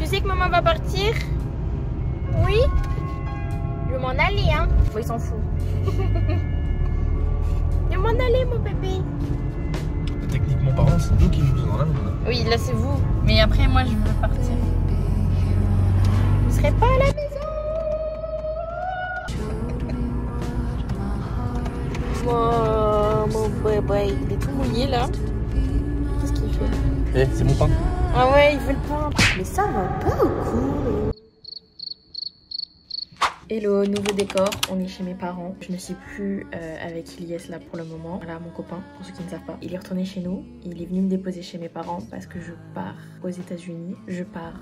Tu sais que maman va partir? Oui? Je vais m'en aller, hein? Bon, il s'en fout. Je vais m'en aller, mon bébé. Techniquement parlant, c'est nous qui nous donnons la main. Oui, là c'est vous. Mais après, moi, je veux partir. Vous serez pas à la maison? Oh, mon bébé, il est tout mouillé là. Qu'est-ce qu'il fait? Eh, c'est mon pain. Ah ouais, il veut le pain. Mais ça va pas ou quoi? Hello, nouveau décor, on est chez mes parents. Je ne suis plus avec Ilyes là pour le moment. Voilà mon copain, pour ceux qui ne savent pas. Il est retourné chez nous. Il est venu me déposer chez mes parents parce que je pars aux États-Unis. Je pars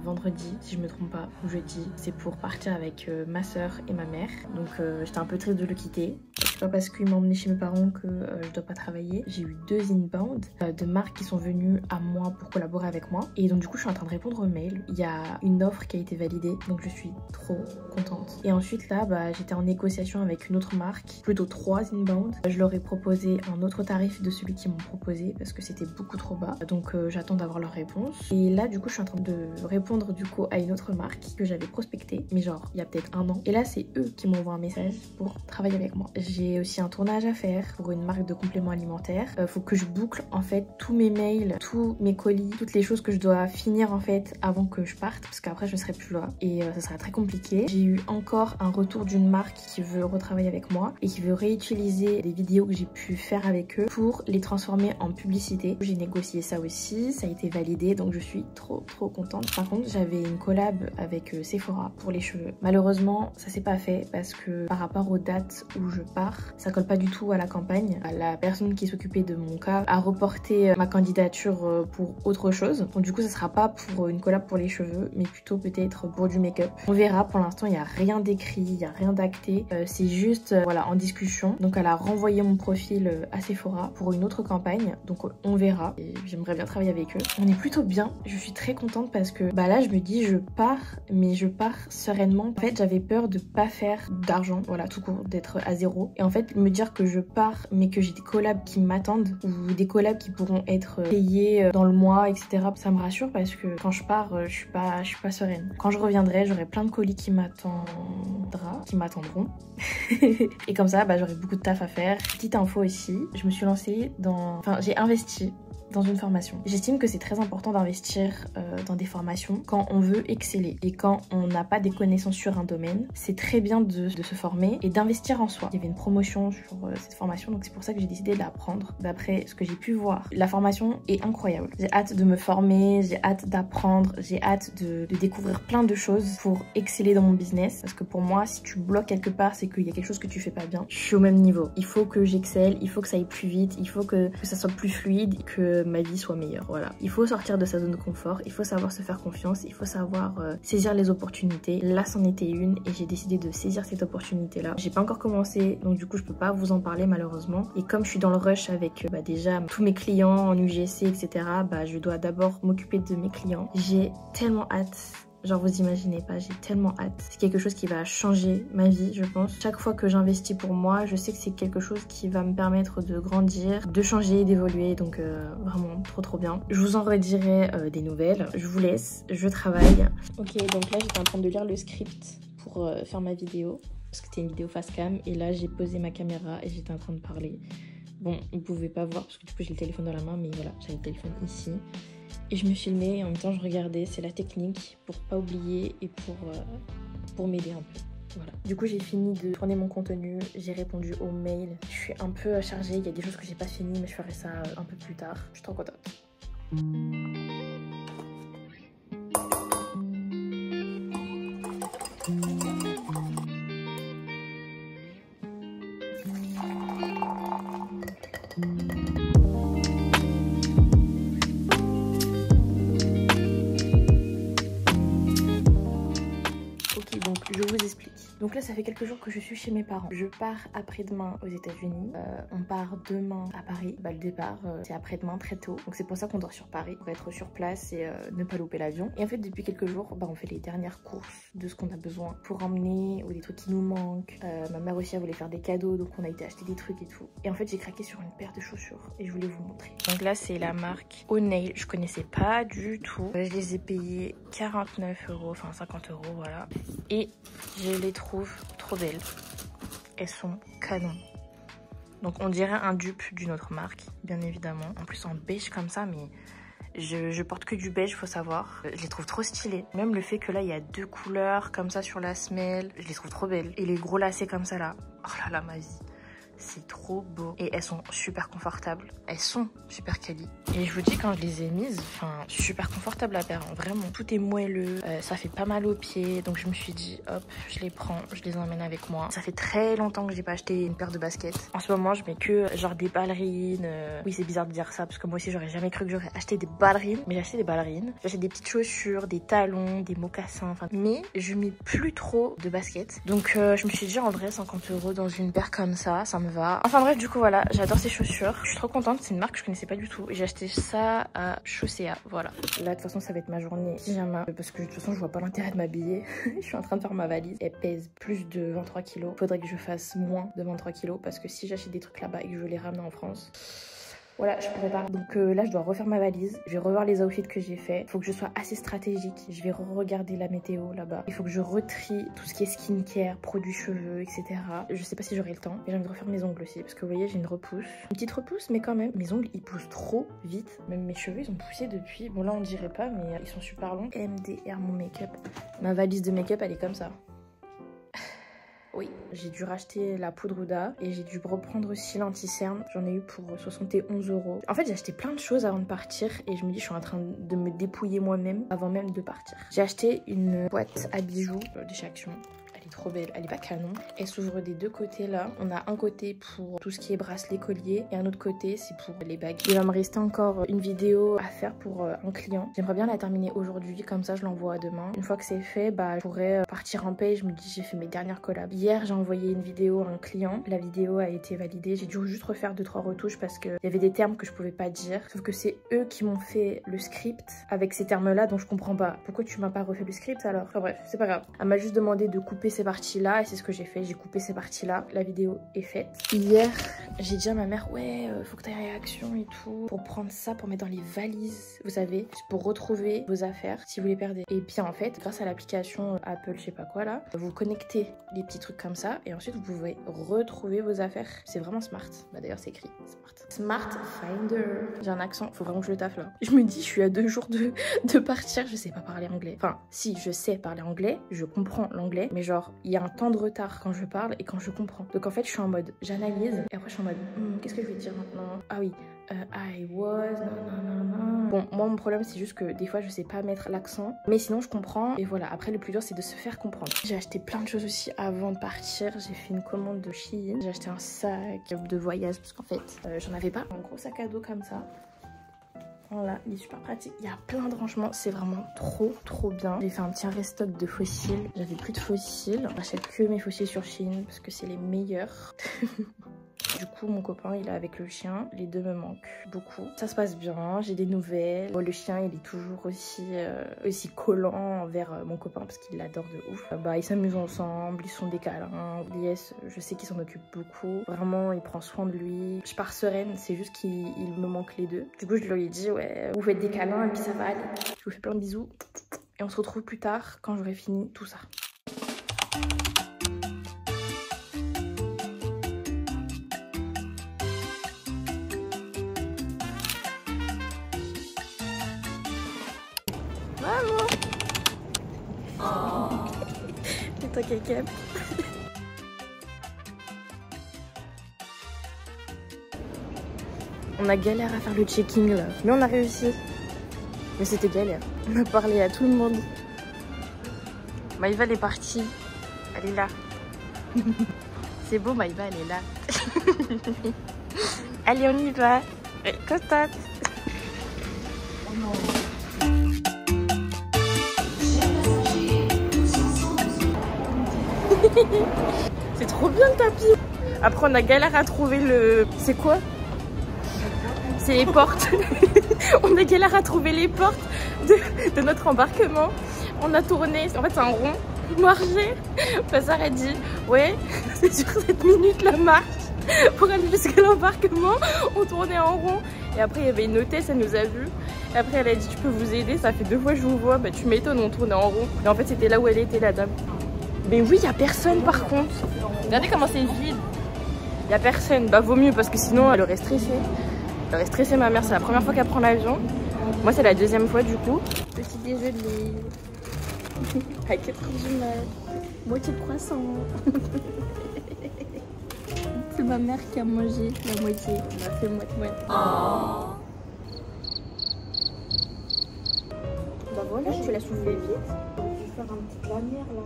vendredi, si je me trompe pas, ou jeudi. C'est pour partir avec ma soeur et ma mère. Donc j'étais un peu triste de le quitter. C'est pas parce qu'il m'a emmené chez mes parents que je dois pas travailler. J'ai eu 2 inbound de marques qui sont venues à moi pour collaborer avec moi. Et donc du coup je suis en train de répondre aux mails. Il y a une offre qui a été validée, donc je suis trop contente. Et ensuite là, j'étais en négociation avec une autre marque, plutôt 3 inbound. Je leur ai proposé un autre tarif de celui qu'ils m'ont proposé parce que c'était beaucoup trop bas. Donc j'attends d'avoir leur réponse. Et là du coup je suis en train de répondre du coup à une autre marque que j'avais prospectée, mais genre il y a peut-être 1 an. Et là c'est eux qui m'envoient un message pour travailler avec moi. J'ai aussi un tournage à faire pour une marque de compléments alimentaires. Faut que je boucle en fait tous mes mails, tous mes colis, toutes les choses que je dois finir en fait avant que je parte parce qu'après je serai plus là et ça sera très compliqué. J'ai eu encore un retour d'une marque qui veut retravailler avec moi et qui veut réutiliser les vidéos que j'ai pu faire avec eux pour les transformer en publicité. J'ai négocié ça aussi, ça a été validé, donc je suis trop contente. Par contre j'avais une collab avec Sephora pour les cheveux. Malheureusement ça s'est pas fait parce que par rapport aux dates où je pars, ça colle pas du tout à la campagne. La personne qui s'occupait de mon cas a reporté ma candidature pour autre chose. Donc du coup ça sera pas pour une collab pour les cheveux mais plutôt peut-être pour du make-up. On verra, pour l'instant il n'y a rien d'écrit, il n'y a rien d'acté, c'est juste voilà en discussion. Donc elle a renvoyé mon profil à Sephora pour une autre campagne, donc on verra et j'aimerais bien travailler avec eux. On est plutôt bien, je suis très contente parce que là je me dis je pars, mais je pars sereinement. En fait j'avais peur de pas faire d'argent, voilà tout court, d'être à zéro, et en fait me dire que je pars mais que j'ai des collabs qui m'attendent ou des collabs qui pourront être payés dans le mois, etc. Ça me rassure parce que quand je pars je suis pas sereine. Quand je reviendrai j'aurai plein de colis qui m'attendront et comme ça j'aurai beaucoup de taf à faire. Petite info aussi, je me suis lancée j'ai investi dans une formation. J'estime que c'est très important d'investir dans des formations quand on veut exceller et quand on n'a pas des connaissances sur un domaine. C'est très bien de se former et d'investir en soi. Il y avait une promotion sur cette formation, donc c'est pour ça que j'ai décidé de la prendre. D'après ce que j'ai pu voir, la formation est incroyable. J'ai hâte de me former, j'ai hâte d'apprendre, j'ai hâte de découvrir plein de choses pour exceller dans mon business. Parce que pour moi, si tu bloques quelque part, c'est qu'il y a quelque chose que tu fais pas bien. Je suis au même niveau. Il faut que j'excelle, il faut que ça aille plus vite, il faut que ça soit plus fluide, que ma vie soit meilleure. Voilà, il faut sortir de sa zone de confort, il faut savoir se faire confiance, il faut savoir saisir les opportunités. Là c'en était une et j'ai décidé de saisir cette opportunité là. J'ai pas encore commencé, donc du coup je peux pas vous en parler malheureusement, et comme je suis dans le rush avec déjà tous mes clients en UGC etc, je dois d'abord m'occuper de mes clients. J'ai tellement hâte. Genre vous imaginez pas, j'ai tellement hâte. C'est quelque chose qui va changer ma vie je pense. Chaque fois que j'investis pour moi, je sais que c'est quelque chose qui va me permettre de grandir, de changer, d'évoluer. Donc vraiment trop bien. Je vous en redirai des nouvelles. Je vous laisse, je travaille. Ok, donc là j'étais en train de lire le script pour faire ma vidéo. Parce que c'était une vidéo face cam. Et là j'ai posé ma caméra et j'étais en train de parler. Bon, vous pouvez pas voir parce que du coup j'ai le téléphone dans la main, mais voilà, j'avais le téléphone ici. Et je me filmais et en même temps je regardais, c'est la technique pour pas oublier et pour m'aider un peu. Voilà. Du coup j'ai fini de tourner mon contenu, j'ai répondu aux mails. Je suis un peu chargée, il y a des choses que j'ai pas fini mais je ferai ça un peu plus tard. Je suis trop contente. Donc là ça fait quelques jours que je suis chez mes parents. Je pars après-demain aux États-Unis. On part demain à Paris. Bah, le départ c'est après-demain très tôt. Donc c'est pour ça qu'on dort sur Paris pour être sur place et ne pas louper l'avion. Et en fait depuis quelques jours bah, on fait les dernières courses de ce qu'on a besoin pour emmener ou des trucs qui nous manquent. Ma mère aussi elle voulait faire des cadeaux donc on a été acheter des trucs et tout. Et en fait j'ai craqué sur une paire de chaussures et je voulais vous montrer. Donc là c'est la marque O'Neill. Je connaissais pas du tout. Je les ai payés 49 €, enfin 50 € voilà. Et je les trouve trop belles. Elles sont canon. Donc on dirait un dupe d'une autre marque, bien évidemment. En plus en beige comme ça, mais je porte que du beige, faut savoir. Je les trouve trop stylées. Même le fait que là il y a 2 couleurs comme ça sur la semelle, je les trouve trop belles. Et les gros lacets comme ça là, oh là là ma vie. C'est trop beau. Et elles sont super confortables. Elles sont super quali. Et je vous dis, quand je les ai mises, enfin, super confortable à paire. Hein, vraiment. Tout est moelleux. Ça fait pas mal aux pieds. Donc je me suis dit, hop, je les prends. Je les emmène avec moi. Ça fait très longtemps que j'ai pas acheté une paire de baskets. En ce moment, je mets que genre des ballerines. Oui, c'est bizarre de dire ça parce que moi aussi, j'aurais jamais cru que j'aurais acheté des ballerines. Mais j'ai acheté des ballerines. J'achète des petites chaussures, des talons, des mocassins. Enfin, mais je mets plus trop de baskets. Donc je me suis dit, en vrai, 50 € dans une paire comme ça me va. Enfin bref, du coup voilà, j'adore ces chaussures. Je suis trop contente, c'est une marque que je connaissais pas du tout. J'ai acheté ça à Chaussea, voilà. Là de toute façon ça va être ma journée pyjama parce que de toute façon je vois pas l'intérêt de m'habiller. Je suis en train de faire ma valise. Elle pèse plus de 23 kg. Faudrait que je fasse moins de 23 kg parce que si j'achète des trucs là-bas et que je veux les ramener en France, voilà, je pourrais pas. Donc là, je dois refaire ma valise. Je vais revoir les outfits que j'ai fait. Il faut que je sois assez stratégique. Je vais regarder la météo là-bas. Il faut que je retrie tout ce qui est skincare, produits cheveux, etc. Je sais pas si j'aurai le temps. Et j'ai envie de refaire mes ongles aussi. Parce que vous voyez, j'ai une repousse. Une petite repousse, mais quand même. Mes ongles, ils poussent trop vite. Même mes cheveux, ils ont poussé depuis. Bon, là, on dirait pas, mais ils sont super longs. MDR, mon make-up. Ma valise de make-up, elle est comme ça. Oui, j'ai dû racheter la poudre Huda et j'ai dû reprendre aussi l'anti-cerne. J'en ai eu pour 71 €. En fait, j'ai acheté plein de choses avant de partir et je me dis, je suis en train de me dépouiller moi-même avant même de partir. J'ai acheté une boîte à bijoux de chez Action. Elle est trop belle, elle est pas canon. Elle s'ouvre des deux côtés là. On a un côté pour tout ce qui est bracelet, collier et un autre côté c'est pour les bagues. Il va me rester encore une vidéo à faire pour un client. J'aimerais bien la terminer aujourd'hui, comme ça je l'envoie demain. Une fois que c'est fait, bah je pourrais partir en paye. Je me dis j'ai fait mes dernières collabs. Hier j'ai envoyé une vidéo à un client. La vidéo a été validée. J'ai dû juste refaire 2-3 retouches parce qu'il y avait des termes que je pouvais pas dire. Sauf que c'est eux qui m'ont fait le script avec ces termes là, donc je comprends pas. Pourquoi tu m'as pas refait le script alors? Enfin bref, c'est pas grave. Elle m'a juste demandé de couper ces parties là et c'est ce que j'ai fait. J'ai coupé ces parties là. La vidéo est faite. Hier j'ai dit à ma mère ouais faut que tu ailles à Action et tout pour prendre ça pour mettre dans les valises, vous savez, pour retrouver vos affaires si vous les perdez. Et bien en fait grâce à l'application Apple je sais pas quoi là, vous connectez les petits trucs comme ça et ensuite vous pouvez retrouver vos affaires. C'est vraiment smart. Bah d'ailleurs c'est écrit Smart Finder. J'ai un accent, faut vraiment que je le taffe là. Je me dis je suis à 2 jours de partir, je sais pas parler anglais. Enfin si je sais parler anglais, je comprends l'anglais, mais genre il y a un temps de retard quand je parle et quand je comprends. Donc en fait je suis en mode j'analyse et après je suis en mode qu'est-ce que je vais dire maintenant? Ah oui, I was, non. Bon, moi mon problème c'est juste que des fois je sais pas mettre l'accent, mais sinon je comprends et voilà. Après le plus dur c'est de se faire comprendre. J'ai acheté plein de choses aussi avant de partir. J'ai fait une commande de Shein. J'ai acheté un sac de voyage parce qu'en fait j'en avais pas. Un gros sac à dos comme ça. Voilà, il est super pratique. Il y a plein de rangements, c'est vraiment trop bien. J'ai fait un petit restock de fossiles. J'avais plus de fossiles. J'achète que mes fossiles sur Shein parce que c'est les meilleurs. Du coup, mon copain, il est avec le chien. Les deux me manquent beaucoup. Ça se passe bien, j'ai des nouvelles. Bon, le chien, il est toujours aussi collant envers mon copain parce qu'il l'adore de ouf. Bah, ils s'amusent ensemble, ils sont des câlins. Lies, je sais qu'il s'en occupe beaucoup. Vraiment, il prend soin de lui. Je pars sereine, c'est juste qu'il me manque les deux. Du coup, je lui ai dit, ouais, vous faites des câlins et puis ça va aller. Je vous fais plein de bisous. Et on se retrouve plus tard quand j'aurai fini tout ça. Maman! Oh. Et toi, Kakem? On a galère à faire le checking là, mais on a réussi. Mais c'était galère. On a parlé à tout le monde. Maïva elle est partie. Elle est là. C'est beau, Maïva elle est là. Allez, on y va. Constate. Oh non. C'est trop bien le tapis. Après on a galère à trouver le... C'est quoi? C'est les portes. On a galère à trouver les portes de notre embarquement. On a tourné, en fait c'est un rond, marché. Passard a dit ouais c'est sur 7 minutes la marche pour aller jusqu'à l'embarquement. On tournait en rond et après il y avait une hôtesse, elle nous a vus. Et après elle a dit je peux vous aider, ça fait 2 fois que je vous vois. Bah tu m'étonnes, on tournait en rond. Et en fait c'était là où elle était la dame. Mais oui, il n'y a personne par contre. Regardez comment c'est vide. Il n'y a personne. Bah vaut mieux parce que sinon elle aurait stressé. Elle aurait stressé ma mère. C'est la première fois qu'elle prend l'avion. Moi c'est la deuxième fois du coup. Petit déjeuner. À 4 h du mat. Moitié de croissant. C'est ma mère qui a mangé la moitié. On a fait moite-moite. Oh. Bah voilà, tu l'as soulevé vite. Je vais faire un petit lanière là.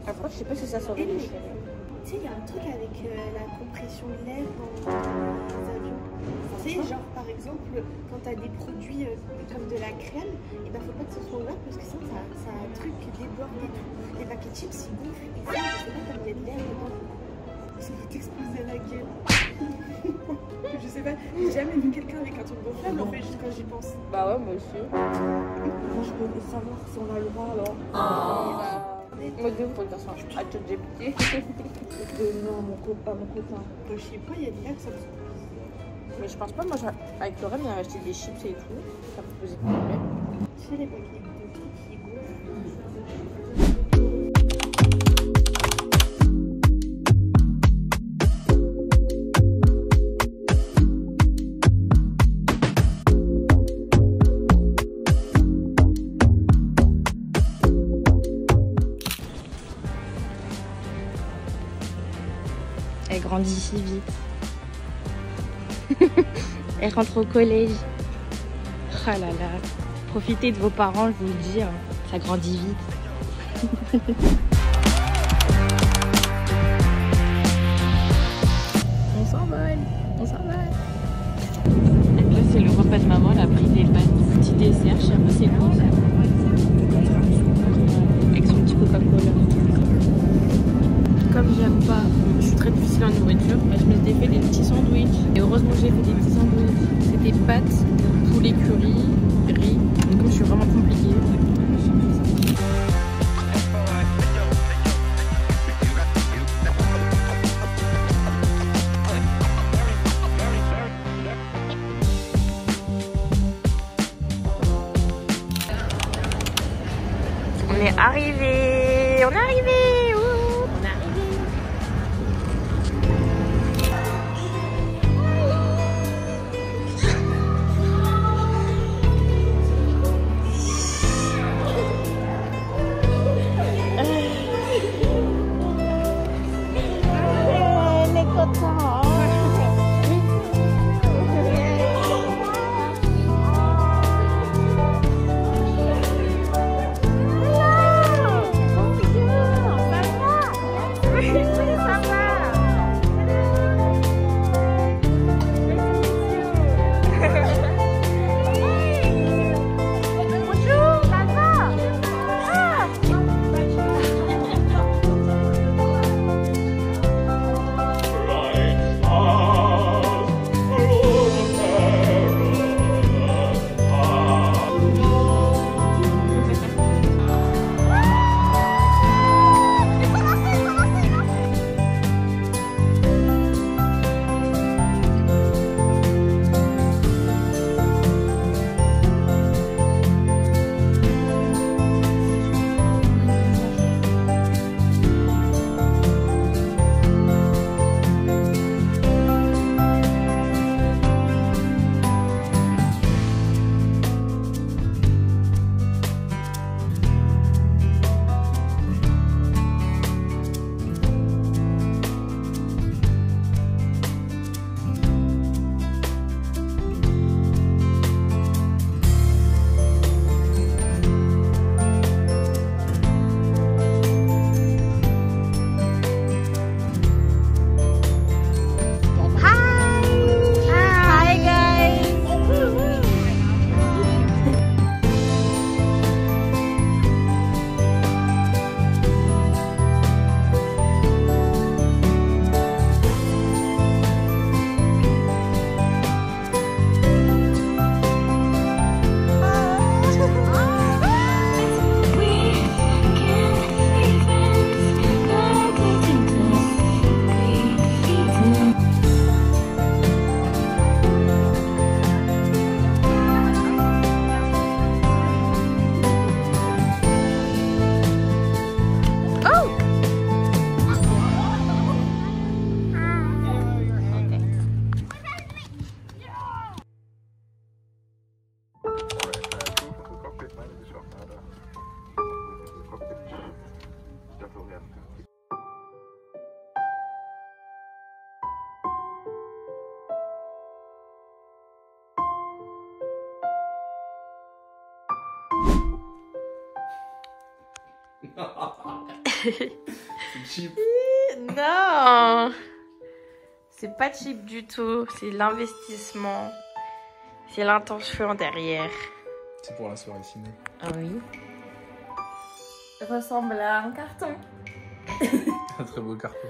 Après, je sais pas si ça serait déchiré. Tu sais, il y a un truc avec la compression de l'air dans les avions. Tu sais, genre par exemple, quand tu as des produits comme de la crème, il ne faut pas que ce soit ouvert parce que sinon ça a un truc qui déborde et tout. Les paquets de chips, ils gonflent. Et ça, je sais pas, comme il y a de l'air dedans, ça va t'exploser la gueule. Je sais pas, j'ai jamais vu quelqu'un avec un truc gonflable, en fait, juste quand j'y pense. Bah ouais, moi aussi. Moi, je veux savoir si on a le droit alors. Moi, deux, faut dire ça. À ChatGPT. Non, mon copain. Je sais pas, il y a des accents. Mais je pense pas, moi, avec Laurent, il a acheté des chips et tout. Ça peut poser problème. Tu sais, les paquets de trucs qui gonflent. Elle grandit si vite. Elle rentre au collège. Oh là là. Profitez de vos parents, je vous le dis. Hein. Ça grandit vite. On s'envole. On s'envole. Là, c'est le repas de maman. Elle a pris des pâtes, petit dessert. Je sais pas c'est quoi. Avec son petit Coca-Cola. Comme j'aime pas, je suis très difficile en nourriture, bah, je me suis fait des petits sandwichs. Et heureusement j'ai fait des petits sandwichs. C'était pâtes, poulet curry, riz. Et comme je suis vraiment compliquée. On est arrivé, on est arrivé. C'est cheap. Non, c'est pas cheap du tout. C'est l'investissement. C'est l'intention derrière. C'est pour la soirée ciné. Ah oui. Ressemble à un carton. Un très beau carton.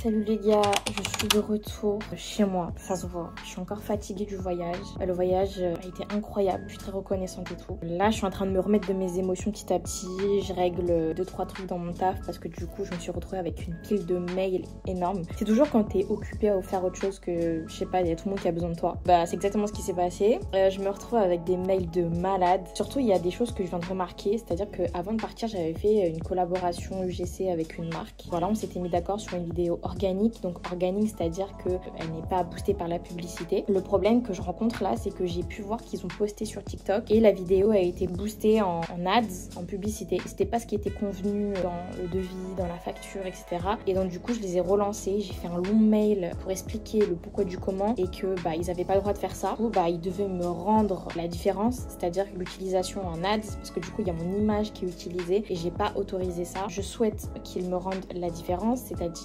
Salut les gars, je suis de retour chez moi, ça se voit. Je suis encore fatiguée du voyage. Le voyage a été incroyable, je suis très reconnaissante et tout. Là, je suis en train de me remettre de mes émotions petit à petit. Je règle 2-3 trucs dans mon taf parce que du coup, je me suis retrouvée avec une pile de mails énorme. C'est toujours quand t'es occupée à faire autre chose que, je sais pas, il y a tout le monde qui a besoin de toi. Bah, c'est exactement ce qui s'est passé. Je me retrouve avec des mails de malades. Surtout, il y a des choses que je viens de remarquer, c'est-à-dire qu'avant de partir, j'avais fait une collaboration UGC avec une marque. Voilà, on s'était mis d'accord sur une vidéo organique, donc organique, c'est-à-dire qu'elle n'est pas boostée par la publicité. Le problème que je rencontre là, c'est que j'ai pu voir qu'ils ont posté sur TikTok et la vidéo a été boostée en ads, en publicité. C'était pas ce qui était convenu dans le devis, dans la facture, etc. Et donc du coup, je les ai relancés, j'ai fait un long mail pour expliquer le pourquoi du comment et que ils avaient pas le droit de faire ça. Du coup, ils devaient me rendre la différence, c'est-à-dire l'utilisation en ads, parce que du coup, il y a mon image qui est utilisée et j'ai pas autorisé ça. Je souhaite qu'ils me rendent la différence, c'est-à-dire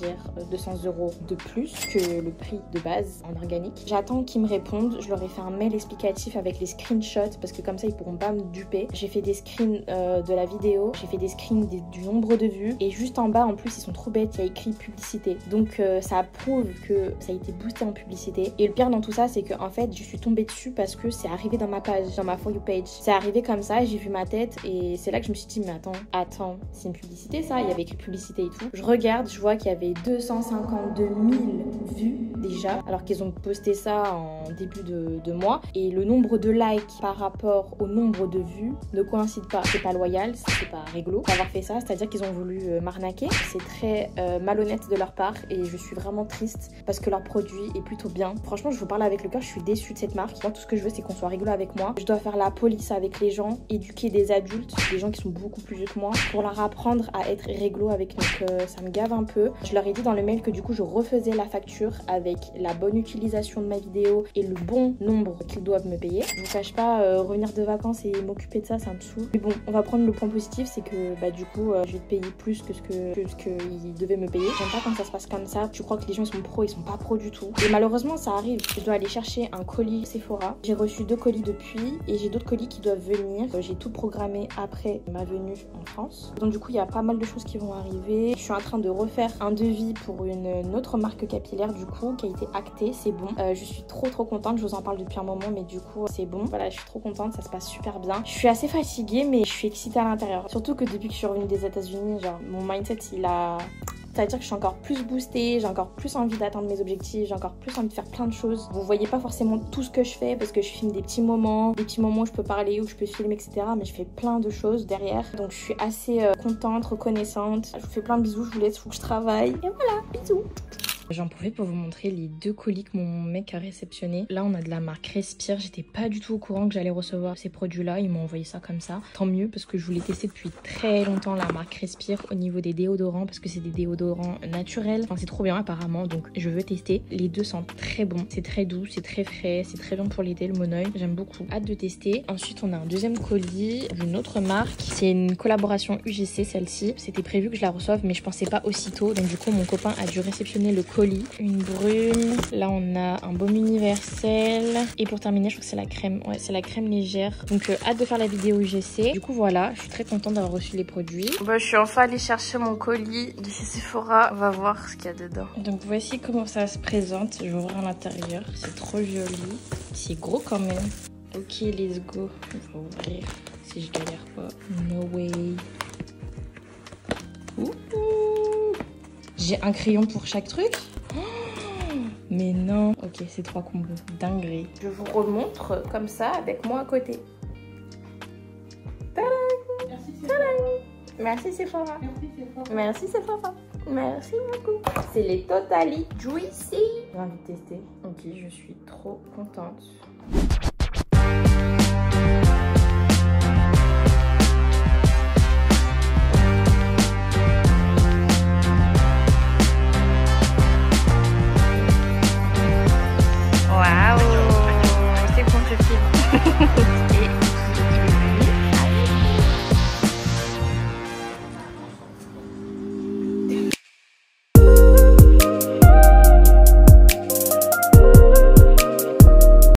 200 € de plus que le prix de base en organique. J'attends qu'ils me répondent. Je leur ai fait un mail explicatif avec les screenshots parce que comme ça ils pourront pas me duper. J'ai fait des screens de la vidéo, j'ai fait des screens du nombre de vues et juste en bas en plus ils sont trop bêtes, il y a écrit publicité. Donc ça prouve que ça a été boosté en publicité. Et le pire dans tout ça c'est que en fait je suis tombée dessus parce que c'est arrivé dans ma page, dans ma For You page. C'est arrivé comme ça, j'ai vu ma tête et c'est là que je me suis dit mais attends, c'est une publicité ça, il y avait écrit publicité et tout. Je regarde, je vois qu'il y avait 252 000 vues déjà, alors qu'ils ont posté ça en début de mois. Et le nombre de likes par rapport au nombre de vues ne coïncide pas. C'est pas loyal, c'est pas réglo d'avoir fait ça, c'est-à-dire qu'ils ont voulu m'arnaquer. C'est très malhonnête de leur part et je suis vraiment triste parce que leur produit est plutôt bien. Franchement, je vous parle avec le cœur, je suis déçue de cette marque. Moi, tout ce que je veux, c'est qu'on soit réglo avec moi. Je dois faire la police avec les gens, éduquer des adultes, des gens qui sont beaucoup plus vieux que moi, pour leur apprendre à être réglo avec nous. Ça me gave un peu. Je leur ai dit dans le mail que du coup je refaisais la facture avec la bonne utilisation de ma vidéo et le bon nombre qu'ils doivent me payer. Je vous cache pas, revenir de vacances et m'occuper de ça, ça me saoule. Mais bon, on va prendre le point positif, c'est que du coup je vais te payer plus que ce qu'ils devaient me payer. J'aime pas quand ça se passe comme ça. Tu crois que les gens ils sont pros, ils sont pas pros du tout. Et malheureusement ça arrive. Je dois aller chercher un colis Sephora. J'ai reçu 2 colis depuis et j'ai d'autres colis qui doivent venir. J'ai tout programmé après ma venue en France. Donc du coup il y a pas mal de choses qui vont arriver. Je suis en train de refaire un devis pour une autre marque capillaire du coup qui a été actée, c'est bon. Je suis trop contente, je vous en parle depuis un moment mais du coup c'est bon. Voilà, je suis trop contente, ça se passe super bien. Je suis assez fatiguée mais je suis excitée à l'intérieur. Surtout que depuis que je suis revenue des États-Unis, genre mon mindset c'est-à-dire que je suis encore plus boostée, j'ai encore plus envie d'atteindre mes objectifs, j'ai encore plus envie de faire plein de choses. Vous voyez pas forcément tout ce que je fais parce que je filme des petits moments où je peux parler, où je peux filmer, etc. Mais je fais plein de choses derrière. Donc je suis assez contente, reconnaissante. Je vous fais plein de bisous, je vous laisse, faut que je travaille. Et voilà, bisous. J'en profite pour vous montrer les 2 colis que mon mec a réceptionnés. Là, on a de la marque Respire. J'étais pas du tout au courant que j'allais recevoir ces produits-là. Ils m'ont envoyé ça comme ça. Tant mieux parce que je voulais tester depuis très longtemps la marque Respire au niveau des déodorants parce que c'est des déodorants naturels. Enfin, c'est trop bien apparemment, donc je veux tester. Les 2 sentent très bon. C'est très doux, c'est très frais, c'est très bien pour l'été, le monoeil. J'aime beaucoup. Hâte de tester. Ensuite, on a un deuxième colis d'une autre marque. C'est une collaboration UGC, celle-ci. C'était prévu que je la reçoive, mais je pensais pas aussitôt. Donc du coup, mon copain a dû réceptionner le colis. Une brune, là on a un baume universel et pour terminer je crois que c'est la crème, ouais c'est la crème légère, donc hâte de faire la vidéo UGC. Du coup voilà, je suis très contente d'avoir reçu les produits. Je suis enfin allée chercher mon colis de chez Sephora, on va voir ce qu'il y a dedans. Donc voici comment ça se présente, je vais ouvrir l'intérieur, c'est trop joli, c'est gros quand même. Ok, let's go, on va ouvrir si je galère pas. No way. Ouh. J'ai un crayon pour chaque truc. Mais non. Ok, c'est 3 combos. Dinguerie. Je vous remontre comme ça avec moi à côté. Tadam! Merci Sephora. Merci Sephora. Merci Sephora. Merci beaucoup. C'est les Totally Juicy. J'ai envie de tester. Ok, je suis trop contente.